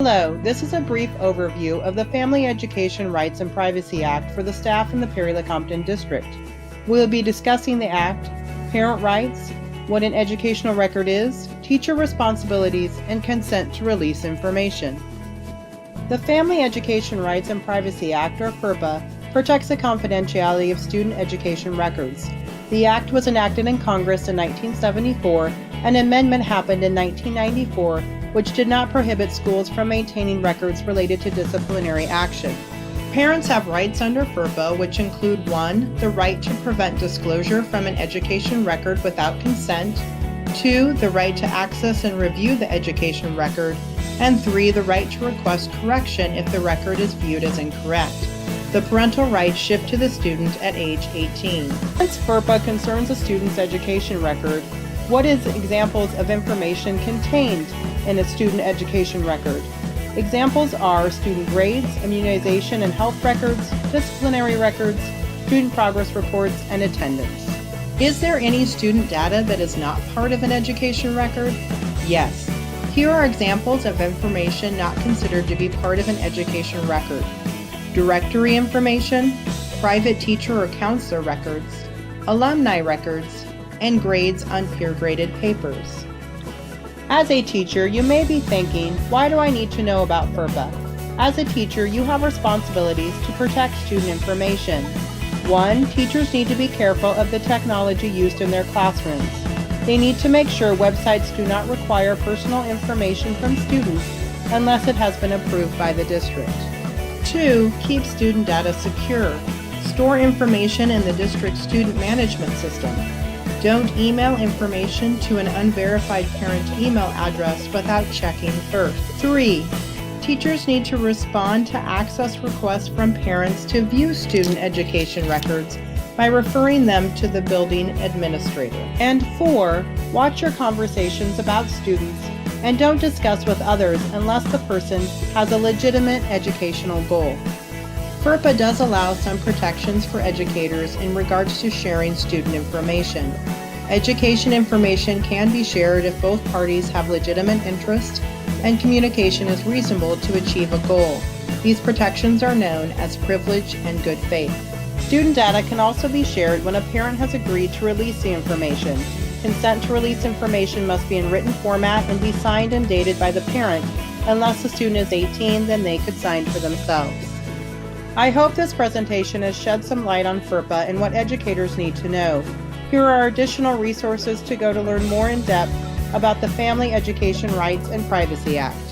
Hello, this is a brief overview of the Family Education Rights and Privacy Act for the staff in the Perry-Lecompton District. We'll be discussing the Act, parent rights, what an educational record is, teacher responsibilities, and consent to release information. The Family Education Rights and Privacy Act, or Ferpa, protects the confidentiality of student education records. The Act was enacted in Congress in 1974. An amendment happened in 1994, which did not prohibit schools from maintaining records related to disciplinary action. Parents have rights under FERPA, which include 1. The right to prevent disclosure from an education record without consent, 2. The right to access and review the education record, and 3. The right to request correction if the record is viewed as incorrect. The parental rights shift to the student at age 18. Since FERPA concerns a student's education record, what is examples of information contained in a student education record? Examples are student grades, immunization and health records, disciplinary records, student progress reports, and attendance. Is there any student data that is not part of an education record? Yes. Here are examples of information not considered to be part of an education record: directory information, private teacher or counselor records, alumni records, and grades on peer-graded papers. As a teacher, you may be thinking, why do I need to know about FERPA? As a teacher, you have responsibilities to protect student information. 1. Teachers need to be careful of the technology used in their classrooms. They need to make sure websites do not require personal information from students unless it has been approved by the district. 2. Keep student data secure. Store information in the district's student management system. Don't email information to an unverified parent email address without checking first. 3. Teachers need to respond to access requests from parents to view student education records by referring them to the building administrator. And 4. Watch your conversations about students and don't discuss with others unless the person has a legitimate educational goal. FERPA does allow some protections for educators in regards to sharing student information. Education information can be shared if both parties have legitimate interest and communication is reasonable to achieve a goal. These protections are known as privilege and good faith. Student data can also be shared when a parent has agreed to release the information. Consent to release information must be in written format and be signed and dated by the parent. Unless the student is 18, then they could sign for themselves. I hope this presentation has shed some light on FERPA and what educators need to know. Here are additional resources to go to learn more in depth about the Family Education Rights and Privacy Act.